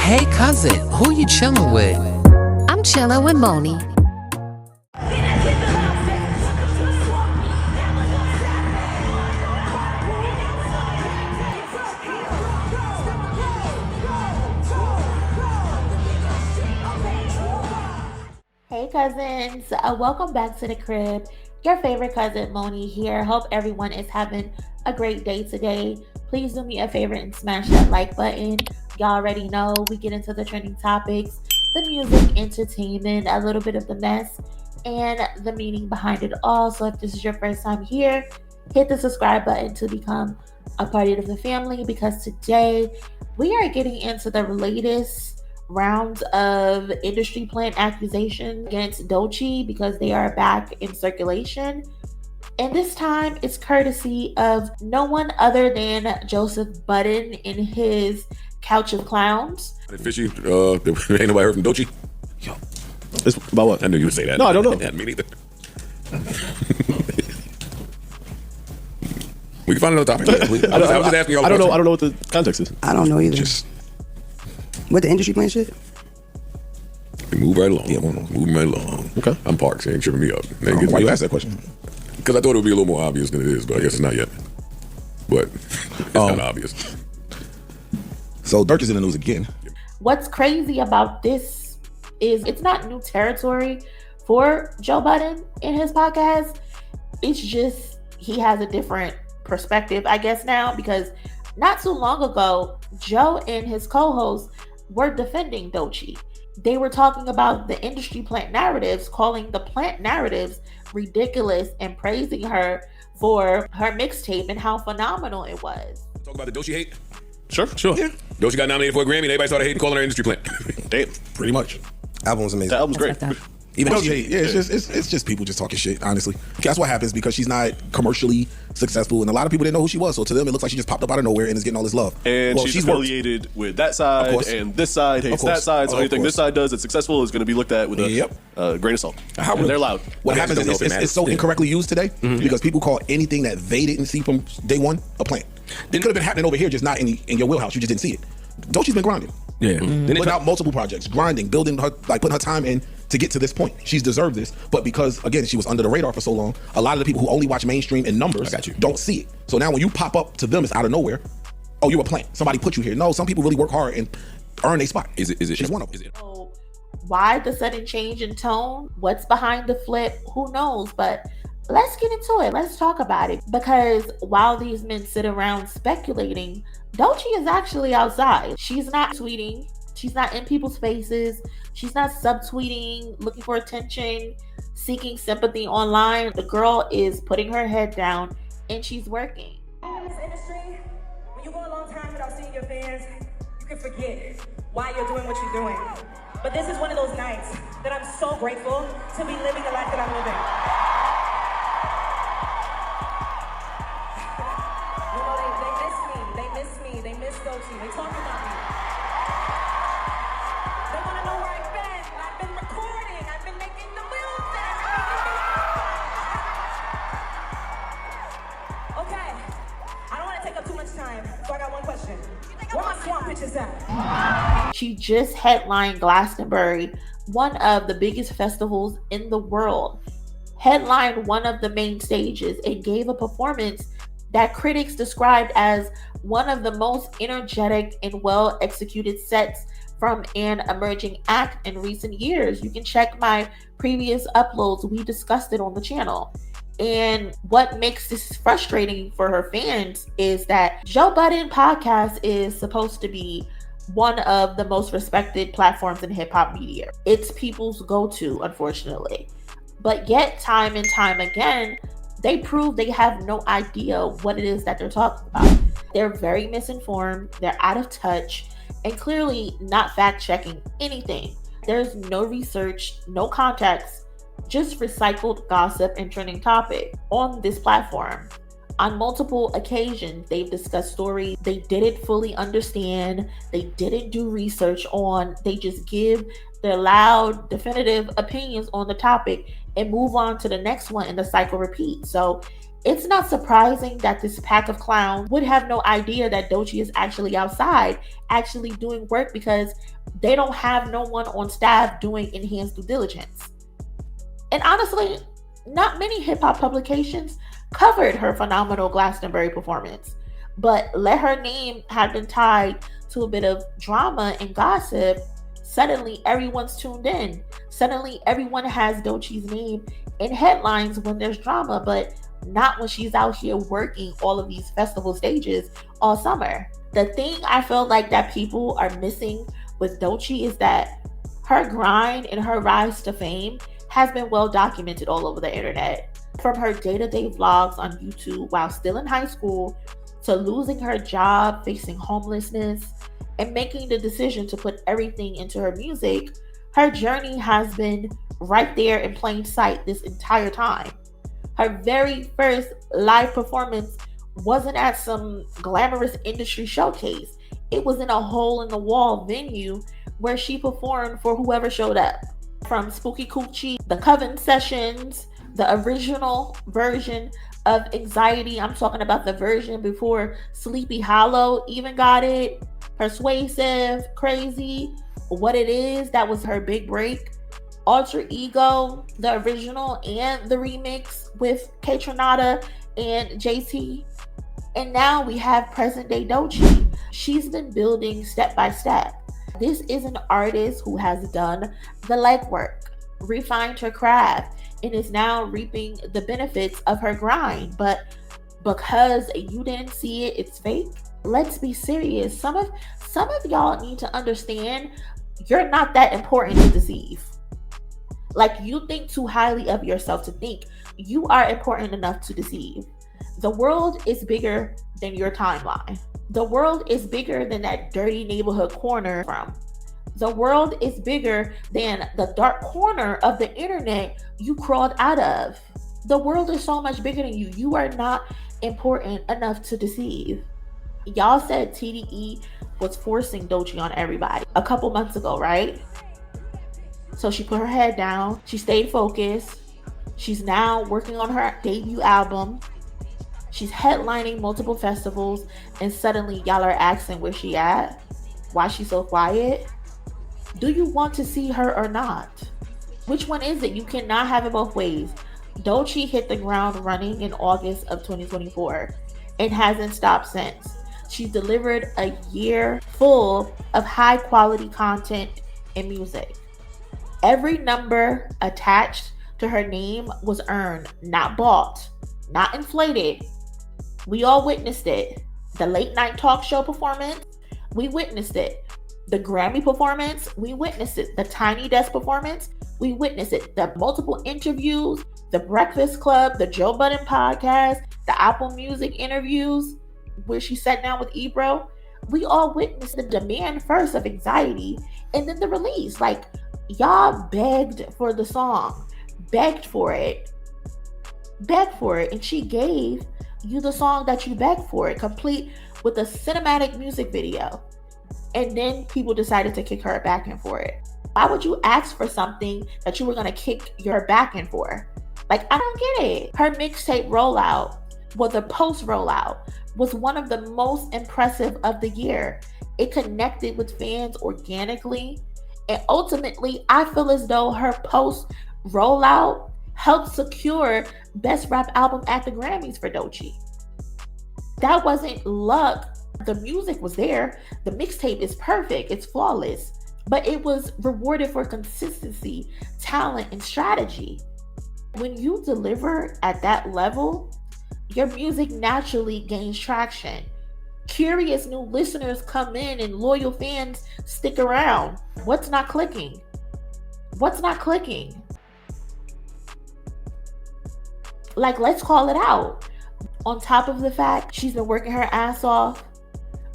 Hey cousin, who you chilling with? I'm chilling with Monie. Hey cousins, welcome back to the crib. Your favorite cousin Monie here. Hope everyone is having a great day today. Please do me a favor and smash that like button. Y'all already know we get into the trending topics, the music, entertainment, a little bit of the mess, and the meaning behind it all. So if this is your first time here, hit the subscribe button to become a part of the family, because today we are getting into the latest rounds of industry plant accusations against Doechii, because they are back in circulation. And this time it's courtesy of no one other than Joe Budden in his Couch of Clowns. Fishy, ain't nobody heard from Doechii? Yo, it's about what? I knew you would say that. No, I don't know. Me neither. We can find another topic. I was just asking y'all. I don't know. I don't know what the context is. I don't know either. What the industry plan shit? Move right along. Yeah, moving right along. Okay. I'm parked. It ain't tripping me up. Why you ask that question? Because I thought it would be a little more obvious than it is, but I guess it's not yet. But it's not obvious. So Dirk is in the news again. What's crazy about this is it's not new territory for Joe Budden in his podcast. It's just he has a different perspective, I guess, now, because not too long ago, Joe and his co-host were defending Doechii. They were talking about the industry plant narratives, calling the plant narratives ridiculous and praising her for her mixtape and how phenomenal it was. Talk about the Doechii hate? Sure. Yeah. Doechii got nominated for a Grammy and everybody started hating, calling her industry plant. Damn, pretty much. Album was amazing. That album's great. Even Well, though she, yeah, it's just people just talking shit, honestly. That's what happens because she's not commercially successful, and a lot of people didn't know who she was. So to them, it looks like she just popped up out of nowhere and is getting all this love. And well, she's affiliated with that side, and this side hates that side. So anything this side does that's successful is going to be looked at with a grain of salt. And they're loud. What happens is it's so incorrectly used today because people call anything that they didn't see from day one a plant. It could have been happening over here, just not in your wheelhouse. You just didn't see it. Doechii's been grinding. Yeah. Putting out multiple projects, grinding, building her, like putting her time in to get to this point. She's deserved this, but because again she was under the radar for so long, a lot of the people who only watch mainstream and numbers don't see it. So now when you pop up to them, it's out of nowhere. Oh, you're a plant. Somebody put you here. No, some people really work hard and earn a spot. Is it? She's one of them. So why the sudden change in tone? What's behind the flip? Who knows? But let's get into it. Let's talk about it. Because while these men sit around speculating, Doechii is actually outside. She's not tweeting. She's not in people's faces. She's not subtweeting, looking for attention, seeking sympathy online. The girl is putting her head down and she's working. In this industry, when you go a long time without seeing your fans, you can forget why you're doing what you're doing. But this is one of those nights that I'm so grateful to be living the life that I'm living. You know, they miss me, they miss Doechii, they talk about me. They want to know where I've been. I've been recording, I've been making the music. Okay, I don't want to take up too much time, so I got one question. Where my swamp bitches at? She just headlined Glastonbury, one of the biggest festivals in the world. Headlined one of the main stages and gave a performance that critics described as one of the most energetic and well-executed sets from an emerging act in recent years. You can check my previous uploads. We discussed it on the channel. And what makes this frustrating for her fans is that Joe Budden podcast is supposed to be one of the most respected platforms in hip-hop media. It's people's go-to, unfortunately. But yet, time and time again, they prove they have no idea what it is that they're talking about. They're very misinformed, they're out of touch, and clearly not fact-checking anything. There's no research, no context, just recycled gossip and trending topic on this platform. On multiple occasions, they've discussed stories they didn't fully understand, they didn't do research on, they just give their loud, definitive opinions on the topic and move on to the next one, and the cycle repeats. So It's not surprising that this pack of clowns would have no idea that Doechii is actually outside, actually doing work, because they don't have no one on staff doing enhanced due diligence. And honestly, not many hip-hop publications covered her phenomenal Glastonbury performance, but let her name have been tied to a bit of drama and gossip, suddenly everyone's tuned in. Suddenly everyone has Doechii's name in headlines when there's drama, but not when she's out here working all of these festival stages all summer. The thing I feel like that people are missing with Doechii is that her grind and her rise to fame has been well documented all over the internet. From her day-to-day vlogs on YouTube while still in high school, to losing her job, facing homelessness, and making the decision to put everything into her music, her journey has been right there in plain sight this entire time. Her very first live performance wasn't at some glamorous industry showcase. It was in a hole-in-the-wall venue where she performed for whoever showed up. From Spooky Coochie, the Coven Sessions, the original version of Anxiety. I'm talking about the version before Sleepy Hollow even got it. Persuasive, Crazy, What It Is, that was her big break. Alter Ego, the original and the remix with Kaytranada and JT. And now we have present day Doechii. She's been building step by step. This is an artist who has done the legwork, refined her craft, and is now reaping the benefits of her grind. But because you didn't see it, it's fake. Let's be serious. Some of y'all need to understand you're not that important to deceive. Like, you think too highly of yourself to think you are important enough to deceive. The world is bigger than your timeline. The world is bigger than that dirty neighborhood corner from. The world is bigger than the dark corner of the internet you crawled out of. The world is so much bigger than you. You are not important enough to deceive. Y'all said TDE was forcing Doechii on everybody a couple months ago, right? So she put her head down. She stayed focused. She's now working on her debut album. She's headlining multiple festivals, and suddenly y'all are asking where she at? Why she's so quiet? Do you want to see her or not? Which one is it? You cannot have it both ways. Doechii hit the ground running in August of 2024 and hasn't stopped since. She's delivered a year full of high quality content and music. Every number attached to her name was earned, not bought, not inflated. We all witnessed it. The late night talk show performance, we witnessed it. The Grammy performance, we witnessed it. The Tiny Desk performance, we witnessed it. The multiple interviews, the Breakfast Club, the Joe Budden podcast, the Apple Music interviews where she sat down with Ebro. We all witnessed the demand first of Anxiety and then the release. Like, y'all begged for the song, begged for it, and she gave you the song that you begged for, it complete with a cinematic music video. And then people decided to kick her back in for it. Why would you ask for something that you were going to kick your back in for? Like, I don't get it. Her mixtape rollout, well, the post rollout was one of the most impressive of the year. It connected with fans organically. And ultimately, I feel as though her post rollout helped secure Best Rap Album at the Grammys for Doechii. That wasn't luck. The music was there. The mixtape is perfect. It's flawless. But it was rewarded for consistency, talent, and strategy. When you deliver at that level, your music naturally gains traction. Curious new listeners come in and loyal fans stick around. What's not clicking? What's not clicking? Like, let's call it out. On top of the fact she's been working her ass off,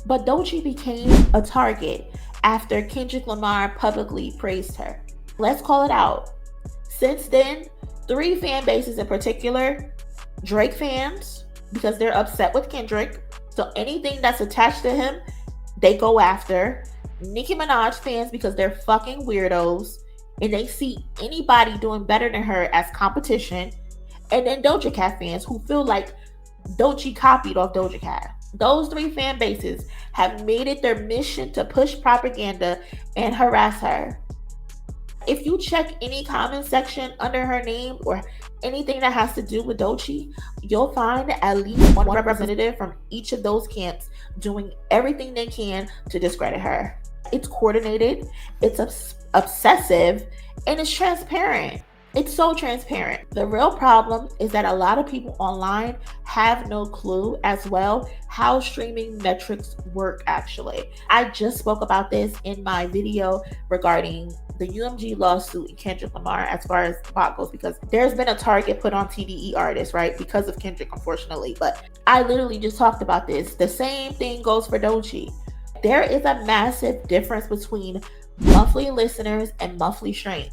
but Doechii became a target after Kendrick Lamar publicly praised her. Let's call it out. Since then, 3 fan bases in particular: Drake fans, because they're upset with Kendrick, so anything that's attached to him, they go after. Nicki Minaj fans, because they're fucking weirdos, and they see anybody doing better than her as competition. And then Doja Cat fans, who feel like Doechii copied off Doja Cat. Those three fan bases have made it their mission to push propaganda and harass her. If you check any comment section under her name or anything that has to do with Doechii, you'll find at least one representative from each of those camps doing everything they can to discredit her. It's coordinated, it's obsessive, and it's transparent. It's so transparent. The real problem is that a lot of people online have no clue as well how streaming metrics work actually. I just spoke about this in my video regarding the UMG lawsuit and Kendrick Lamar as far as pop goes, because there's been a target put on TDE artists, right? Because of Kendrick, unfortunately. But I literally just talked about this. The same thing goes for Doechii. There is a massive difference between monthly listeners and monthly streams.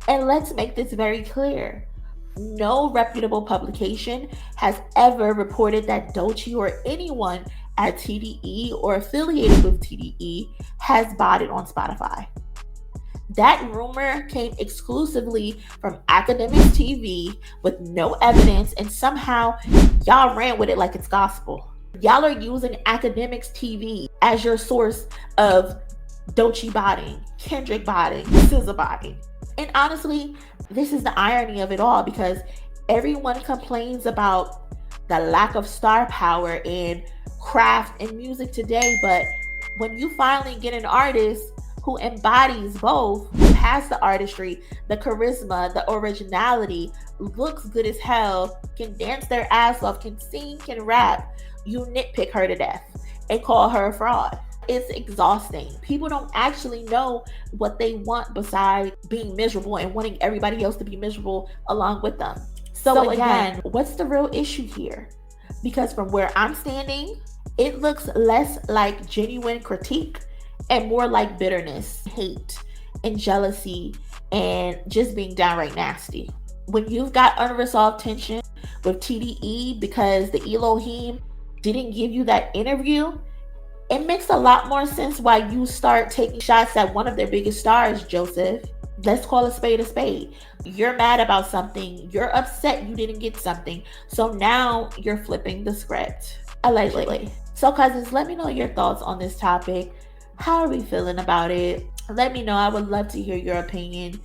And let's make this very clear. No reputable publication has ever reported that Doechii or anyone at TDE or affiliated with TDE has botted on Spotify. That rumor came exclusively from Academics TV with no evidence, and somehow y'all ran with it like it's gospel. Y'all are using Academics TV as your source of Doechii botting, Kendrick botting, SZA botting. And honestly, this is the irony of it all, because everyone complains about the lack of star power and craft in music today. But when you finally get an artist who embodies both, who has the artistry, the charisma, the originality, looks good as hell, can dance their ass off, can sing, can rap, you nitpick her to death and call her a fraud. It's exhausting. People don't actually know what they want besides being miserable and wanting everybody else to be miserable along with them. So again, what's the real issue here? Because from where I'm standing, it looks less like genuine critique and more like bitterness, hate, and jealousy, and just being downright nasty. When you've got unresolved tension with TDE because the Elohim didn't give you that interview, it makes a lot more sense why you start taking shots at one of their biggest stars, Joseph. Let's call a spade a spade. You're mad about something. You're upset you didn't get something. So now you're flipping the script, allegedly. So cousins, let me know your thoughts on this topic. How are we feeling about it? Let me know. I would love to hear your opinion.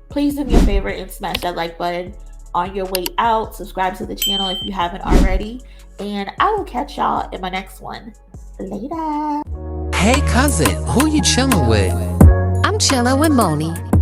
Please do me a favor and smash that like button on your way out. Subscribe to the channel if you haven't already. And I will catch y'all in my next one. Later. Hey cousin, who you chilling with? I'm chilling with Monie.